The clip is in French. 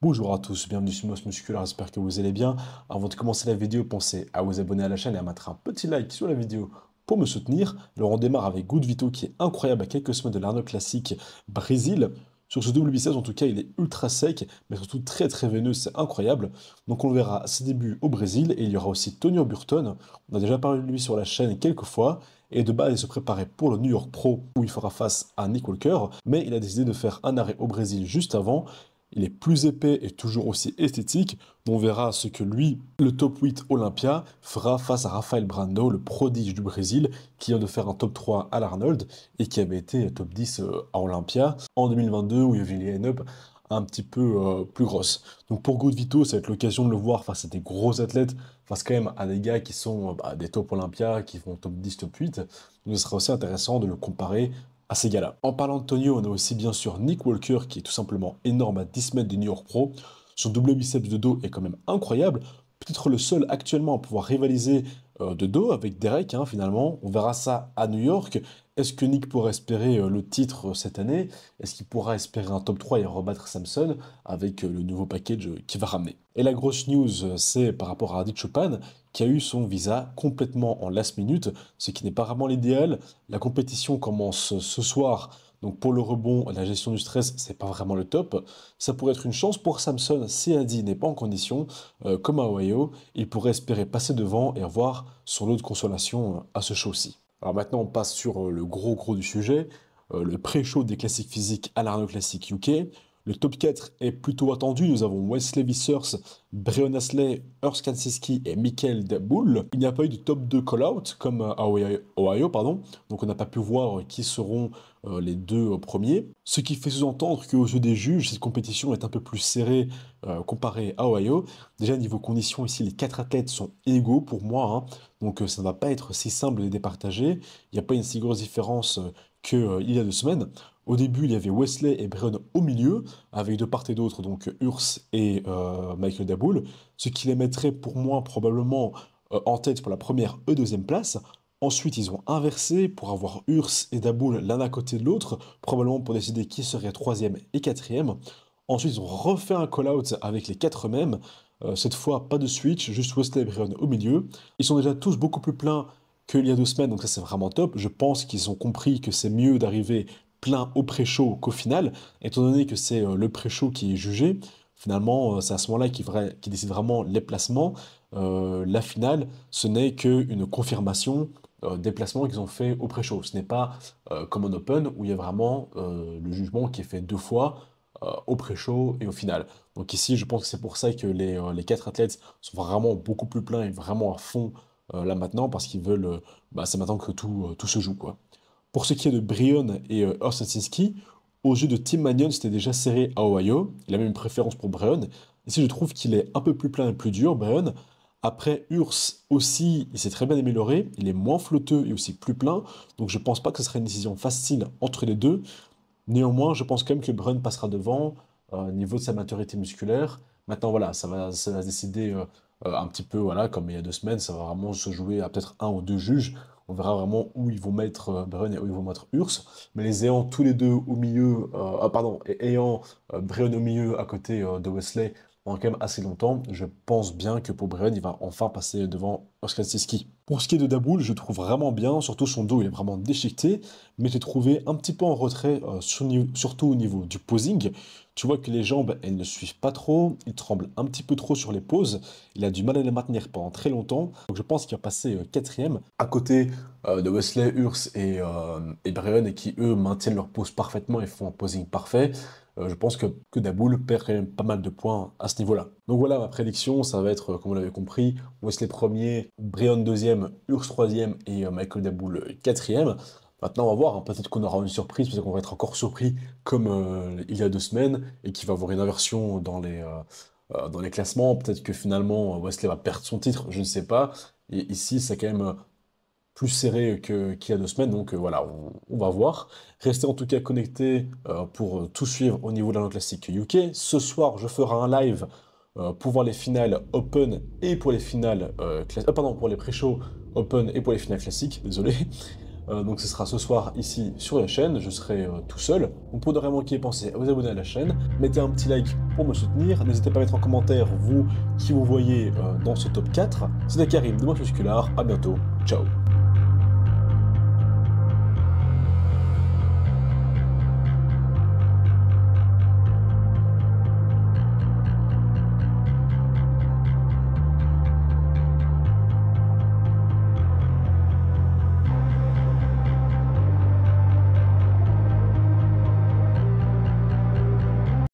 Bonjour à tous, bienvenue sur Moss Musculaire, j'espère que vous allez bien. Avant de commencer la vidéo, pensez à vous abonner à la chaîne et à mettre un petit like sur la vidéo pour me soutenir. Alors on démarre avec Good Vito qui est incroyable à quelques semaines de l'Arnold Classic Brésil. Sur ce double biceps, en tout cas, il est ultra sec, mais surtout très veineux, c'est incroyable. Donc on le verra à ses débuts au Brésil et il y aura aussi Tonio Burton. On a déjà parlé de lui sur la chaîne quelques fois. Et de base, il se préparait pour le New York Pro où il fera face à Nick Walker, mais il a décidé de faire un arrêt au Brésil juste avant. Il est plus épais et toujours aussi esthétique. On verra ce que lui, le top 8 Olympia, fera face à Rafael Brando, le prodige du Brésil, qui vient de faire un top 3 à l'Arnold et qui avait été top 10 à Olympia en 2022 où il y avait une line-up un petit peu plus grosse. Donc pour Good Vito, ça va être l'occasion de le voir face à des gros athlètes, face quand même à des gars qui sont des top Olympia, qui font top 10, top 8. Donc ce sera aussi intéressant de le comparer à ces gars-là. En parlant de Tonio, on a aussi bien sûr Nick Walker qui est tout simplement énorme à 10 mètres du New York Pro. Son double biceps de dos est quand même incroyable. Peut-être le seul actuellement à pouvoir rivaliser de dos avec Derek, finalement. On verra ça à New York. Est-ce que Nick pourra espérer le titre cette année? Est-ce qu'il pourra espérer un top 3 et rebattre Samson avec le nouveau package qu'il va ramener? Et la grosse news, c'est par rapport à Adi Choopan, qui a eu son visa complètement en last minute, ce qui n'est pas vraiment l'idéal. La compétition commence ce soir, donc pour le rebond, la gestion du stress, c'est pas vraiment le top. Ça pourrait être une chance pour Samson si Adi n'est pas en condition, comme à Ohio. Il pourrait espérer passer devant et avoir son lot de consolation à ce show-ci. Alors maintenant, on passe sur le gros du sujet, le pré-show des classiques physiques à l'Arnold Classic UK. Le top 4 est plutôt attendu. Nous avons Wesley Vissers, Breon Astley, Urs Kansiski et Michael Daboul. Il n'y a pas eu de top 2 call-out comme à Ohio, pardon. Donc on n'a pas pu voir qui seront les deux premiers. Ce qui fait sous-entendre qu'aux yeux des juges, cette compétition est un peu plus serrée comparée à Ohio. Déjà, niveau conditions, ici, les 4 athlètes sont égaux pour moi. Donc ça ne va pas être si simple de les départager. Il n'y a pas une si grosse différence qu'il y a 2 semaines. Au début, il y avait Wesley et Breon au milieu, avec de part et d'autre, donc Urs et Michael Daboul, ce qui les mettrait pour moi probablement en tête pour la première et deuxième place. Ensuite, ils ont inversé pour avoir Urs et Daboul l'un à côté de l'autre, probablement pour décider qui serait troisième et quatrième. Ensuite, ils ont refait un call-out avec les 4 mêmes. Cette fois, pas de switch, juste Wesley et Breon au milieu. Ils sont déjà tous beaucoup plus pleins qu'il y a 2 semaines, donc ça c'est vraiment top. Je pense qu'ils ont compris que c'est mieux d'arriver plein au pré-show qu'au final, étant donné que c'est le pré-show qui est jugé. Finalement, c'est à ce moment-là qui décide vraiment les placements. La finale, ce n'est qu'une confirmation des placements qu'ils ont fait au pré-show. Ce n'est pas comme en Open, où il y a vraiment le jugement qui est fait 2 fois au pré-show et au final. Donc ici, je pense que c'est pour ça que les 4 athlètes sont vraiment beaucoup plus pleins et vraiment à fond là maintenant, parce qu'ils veulent... c'est maintenant que tout se joue, quoi. Pour ce qui est de Breon et Urs Kansiski, aux yeux de Tim Mannion, c'était déjà serré à Ohio. Il a même une préférence pour Breon. Ici, je trouve qu'il est un peu plus plein et plus dur, Breon. Après, Urs aussi, il s'est très bien amélioré. Il est moins flotteux et aussi plus plein. Donc, je pense pas que ce serait une décision facile entre les deux. Néanmoins, je pense quand même que Breon passera devant au niveau de sa maturité musculaire. Maintenant, voilà, ça va se décider un petit peu, voilà, comme il y a 2 semaines. Ça va vraiment se jouer à peut-être 1 ou 2 juges. On verra vraiment où ils vont mettre Breon et où ils vont mettre Urs. Mais les ayant tous les deux au milieu, et ayant Breon au milieu à côté de Wesley pendant quand même assez longtemps, je pense bien que pour Breon, il va enfin passer devant Urs Kansiski. Pour ce qui est de Daboul, je trouve vraiment bien, surtout son dos, il est vraiment déchiqueté, mais j'ai trouvé un petit peu en retrait, surtout au niveau du posing. Tu vois que les jambes, elles ne suivent pas trop, il tremble un petit peu trop sur les poses, il a du mal à les maintenir pendant très longtemps, donc je pense qu'il va passer 4e, à côté de Wesley, Urs et Breon, et qui eux maintiennent leur pose parfaitement et font un posing parfait. Je pense que Daboul perd quand même pas mal de points à ce niveau-là. Donc voilà, ma prédiction, ça va être, comme vous l'avez compris, Wesley 1er, Breon 2e, Urs 3e et Michael Daboul 4e. Maintenant, on va voir, hein, peut-être qu'on aura une surprise, peut-être qu'on va être encore surpris comme il y a 2 semaines, et qu'il va y avoir une inversion dans les classements. Peut-être que finalement, Wesley va perdre son titre, je ne sais pas. Et ici, c'est quand même plus serré qu'il y a 2 semaines, donc voilà, on va voir. Restez en tout cas connectés pour tout suivre au niveau de la classique UK. Ce soir, je ferai un live pour voir les finales Open et pour les finales pardon, pour les pré-shows Open et pour les finales classiques, désolé. Donc ce sera ce soir ici sur la chaîne, je serai tout seul. Donc pour ne rien manquer, pensez à vous abonner à la chaîne, mettez un petit like pour me soutenir, n'hésitez pas à mettre en commentaire vous qui vous voyez dans ce top 4. C'était Karim de Muscular, à bientôt, ciao.